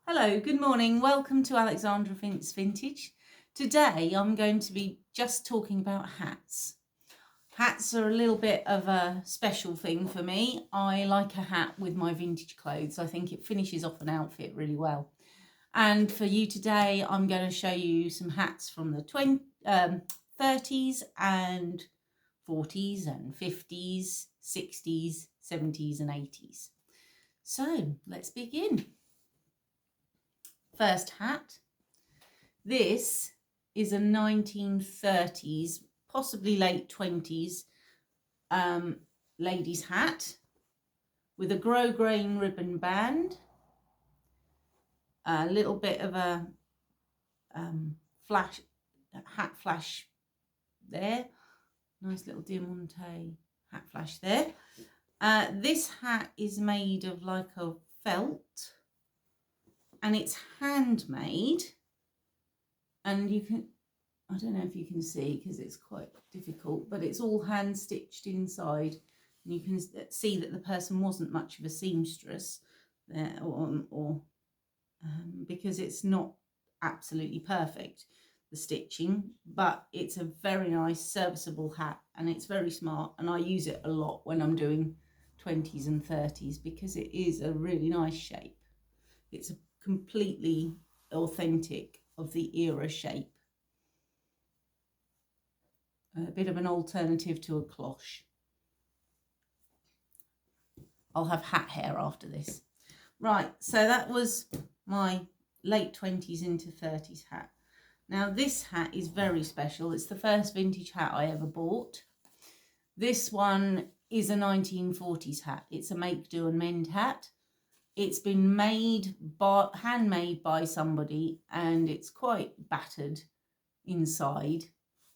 Hello, good morning. Welcome to Alexandra Vintage. Today I'm going to be just talking about hats. Hats are a little bit of a special thing for me. I like a hat with my vintage clothes. I think it finishes off an outfit really well. And for you today, I'm going to show you some hats from the 30s and 40s and 50s, 60s, 70s and 80s. So let's begin. First hat. This is a 1930s, possibly late 20s ladies' hat with a grosgrain ribbon band, a little bit of a hat flash there, nice little diamante hat flash there. This hat is made of like a felt, and it's handmade, and you can, I don't know if you can see because it's quite difficult, but it's all hand stitched inside, and you can see that the person wasn't much of a seamstress there, because it's not absolutely perfect, the stitching, but it's a very nice serviceable hat, and it's very smart, and I use it a lot when I'm doing 20s and 30s because it is a really nice shape. It's a completely authentic of the era shape. A bit of an alternative to a cloche. I'll have hat hair after this. Right, so that was my late 20s into 30s hat. Now this hat is very special. It's the first vintage hat I ever bought. This one is a 1940s hat. It's a make, do and mend hat. It's been handmade by somebody, and it's quite battered inside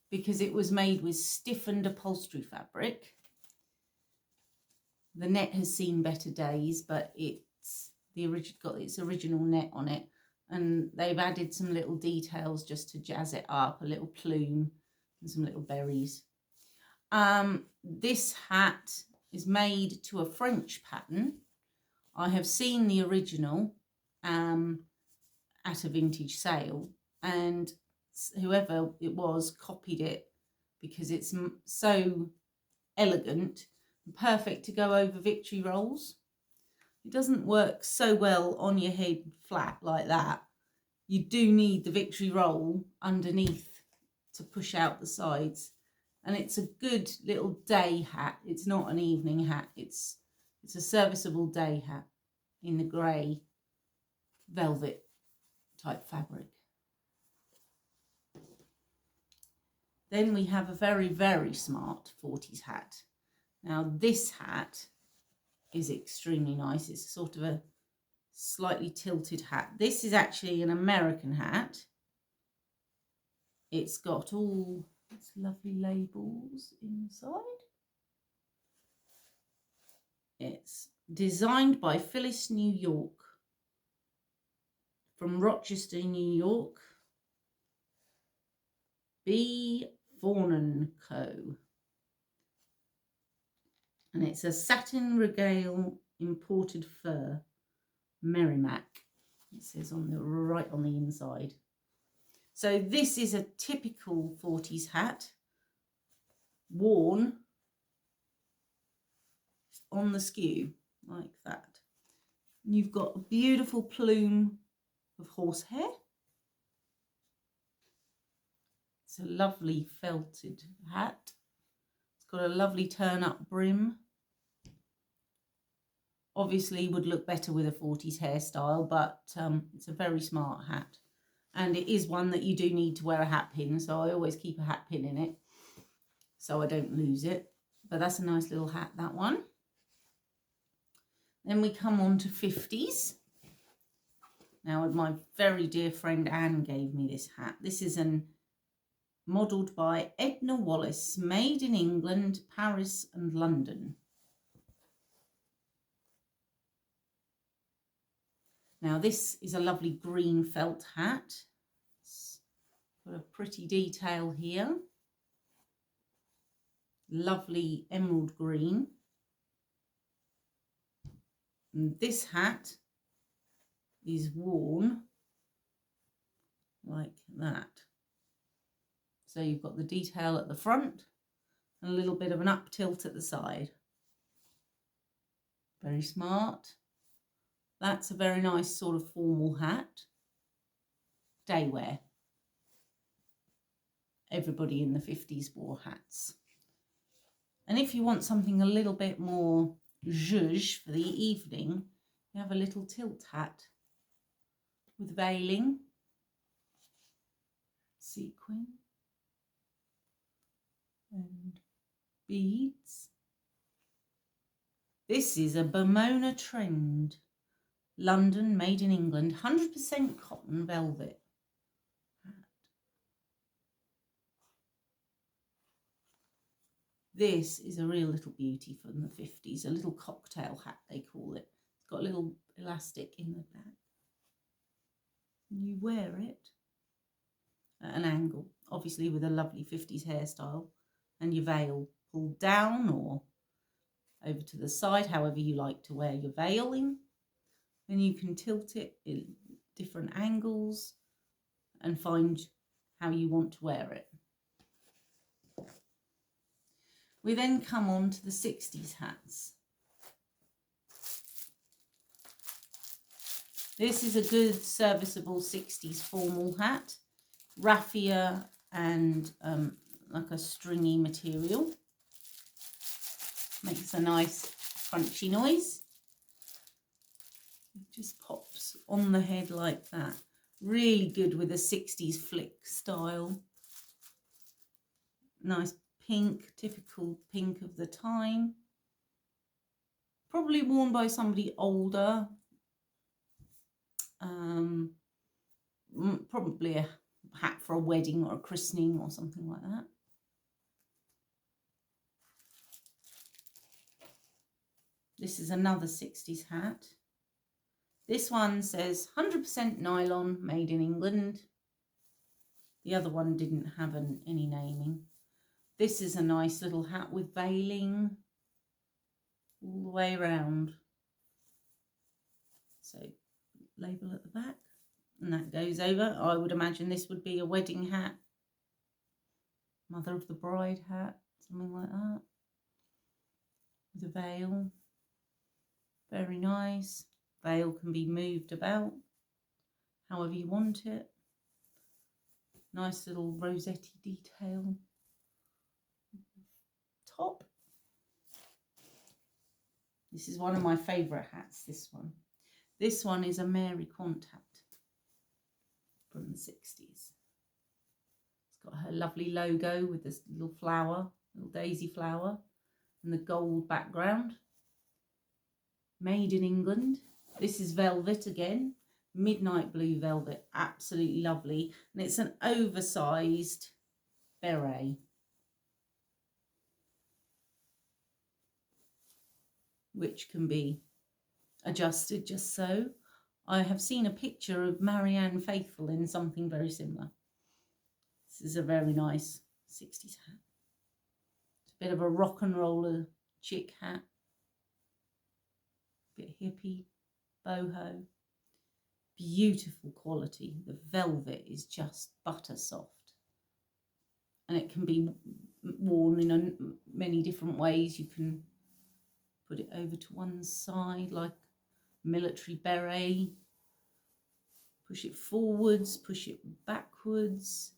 because it was made with stiffened upholstery fabric. The net has seen better days, but it's got its original net on it, and they've added some little details just to jazz it up, a little plume and some little berries. This hat is made to a French pattern. I have seen the original at a vintage sale, and whoever it was copied it because it's so elegant and perfect to go over victory rolls. It doesn't work so well on your head flat like that. You do need the victory roll underneath to push out the sides, and it's a good little day hat. It's not an evening hat. It's a serviceable day hat in the grey velvet type fabric. Then we have a very, very smart 40s hat. Now this hat is extremely nice. It's sort of a slightly tilted hat. This is actually an American hat. It's got all its lovely labels inside. It's designed by Phyllis New York from Rochester, New York. B. Fornan Co. And it's a satin regale imported fur, Merrimack. It says right on the inside. So this is a typical 40s hat, worn on the skew like that. You've got a beautiful plume of horsehair. It's a lovely felted hat. It's got a lovely turn-up brim. Obviously would look better with a 40s hairstyle, but it's a very smart hat. And it is one that you do need to wear a hat pin, so I always keep a hat pin in it so I don't lose it. But that's a nice little hat, that one. Then we come on to 50s. Now, my very dear friend Anne gave me this hat. This is modelled by Edna Wallace, made in England, Paris and London. Now this is a lovely green felt hat. It's got a pretty detail here. Lovely emerald green. And this hat is worn like that. So you've got the detail at the front and a little bit of an up tilt at the side. Very smart. That's a very nice sort of formal hat. Day wear. Everybody in the 50s wore hats. And if you want something a little bit more zhuzh for the evening, you have a little tilt hat with veiling, sequin, and beads. This is a Pomona Trend, London, made in England, 100% cotton velvet. This is a real little beauty from the 50s, a little cocktail hat they call it. It's got a little elastic in the back. And you wear it at an angle, obviously with a lovely 50s hairstyle, and your veil pulled down or over to the side, however you like to wear your veiling. And you can tilt it in different angles and find how you want to wear it. We then come on to the 60s hats. This is a good serviceable 60s formal hat, raffia and like a stringy material. Makes a nice crunchy noise. It just pops on the head like that. Really good with a 60s flick style. Nice pink, typical pink of the time. Probably worn by somebody older. Probably a hat for a wedding or a christening or something like that. This is another 60s hat. This one says 100% nylon, made in England. The other one didn't have any naming. This is a nice little hat with veiling all the way around. So label at the back, and that goes over. I would imagine this would be a wedding hat, mother of the bride hat, something like that, with a veil. Very nice. Veil can be moved about however you want it. Nice little rosette detail. Top. This is one of my favourite hats, this one. This one is a Mary Quant hat from the 60s. It's got her lovely logo with this little flower, little daisy flower, and the gold background. Made in England. This is velvet again, midnight blue velvet, absolutely lovely. And it's an oversized beret. Which can be adjusted just so. I have seen a picture of Marianne Faithfull in something very similar. This is a very nice 60s hat. It's a bit of a rock and roller chick hat. Bit hippie, boho. Beautiful quality. The velvet is just butter soft. And it can be worn in many different ways. You can put it over to one side like military beret. Push it forwards, push it backwards.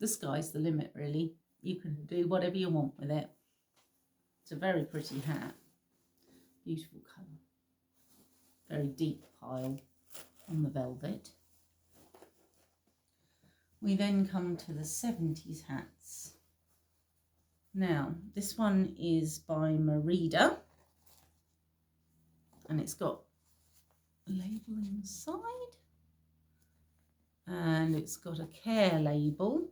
The sky's the limit, really. You can do whatever you want with it. It's a very pretty hat. Beautiful colour. Very deep pile on the velvet. We then come to the 70s hats. Now, this one is by Merida. And it's got a label inside. And it's got a care label.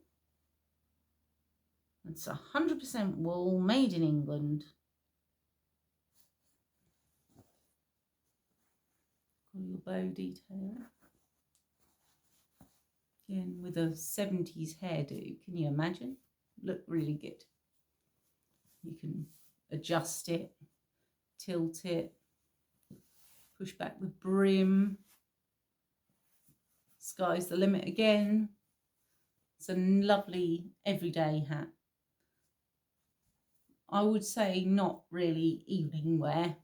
It's 100% wool, made in England. Got your bow detail. Again, with a 70s hairdo, can you imagine? Look really good. You can adjust it, tilt it, Push back the brim. Sky's the limit again. It's a lovely everyday hat. I would say not really evening wear.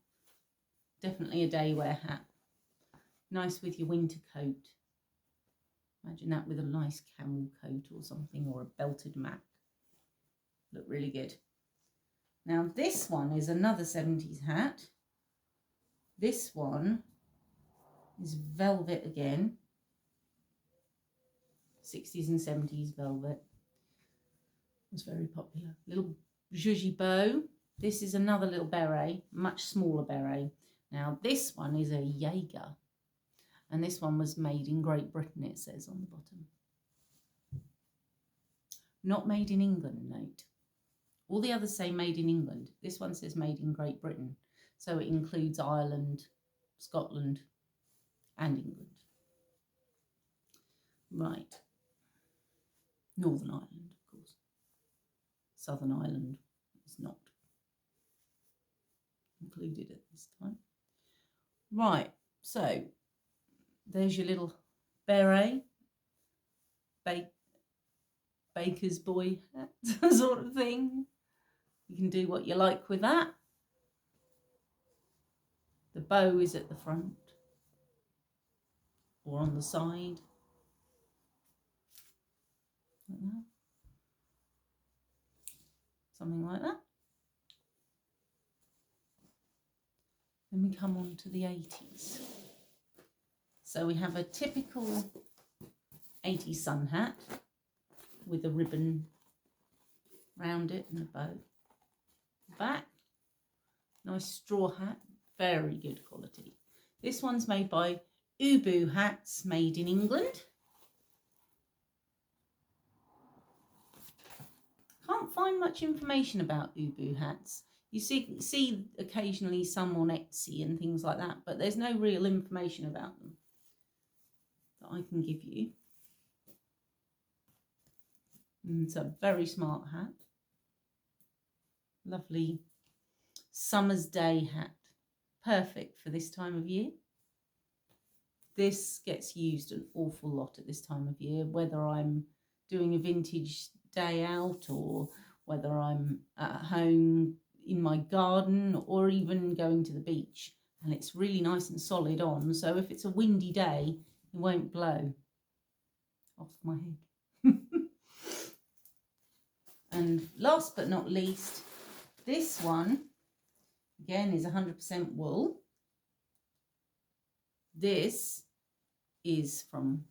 Definitely a day wear hat. Nice with your winter coat. Imagine that with a nice camel coat or something, or a belted mac. Look really good. Now this one is another 70s hat. This one is velvet again. 60s and 70s velvet. It was very popular. Little zhuzhy bow. This is another little beret, much smaller beret. Now this one is a Jaeger. And this one was made in Great Britain, it says on the bottom. Not made in England, note. All the others say made in England. This one says made in Great Britain. So it includes Ireland, Scotland, and England. Right. Northern Ireland, of course. Southern Ireland is not included at this time. Right, so there's your little beret, baker's boy hat sort of thing. You can do what you like with that. The bow is at the front or on the side. Like that. Something like that. Then we come on to the 80s. So we have a typical 80s sun hat with a ribbon round it and a bow. Back, nice straw hat, very good quality. This one's made by Ubu Hats, made in England. Can't find much information about Ubu hats. You see occasionally some on Etsy and things like that, but there's no real information about them that I can give you. And it's a very smart hat. Lovely summer's day hat. Perfect for this time of year. This gets used an awful lot at this time of year, whether I'm doing a vintage day out or whether I'm at home in my garden or even going to the beach. And it's really nice and solid on, so if it's a windy day, it won't blow off my head. And last but not least, this one, again, is 100% wool. This is from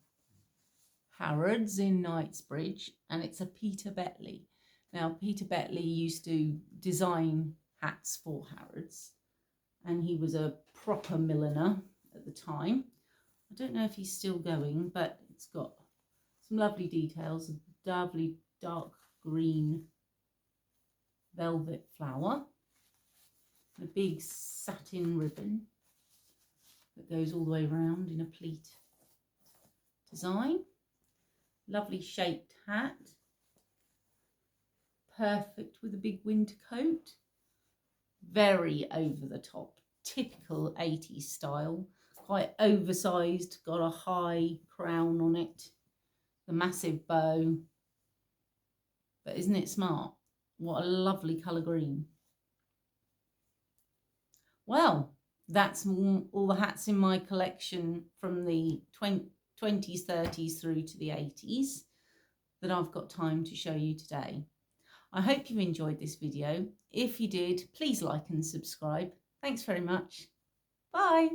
Harrods in Knightsbridge, and it's a Peter Betley. Now, Peter Betley used to design hats for Harrods, and he was a proper milliner at the time. I don't know if he's still going, but it's got some lovely details, a lovely dark green velvet flower, a big satin ribbon that goes all the way around in a pleat design. Lovely shaped hat, perfect with a big winter coat, very over the top, typical 80s style, quite oversized, got a high crown on it, the massive bow, but isn't it smart? What a lovely colour green. Well, that's all the hats in my collection from the 20s, 30s through to the 80s that I've got time to show you today. I hope you enjoyed this video. If you did, please like and subscribe. Thanks very much. Bye.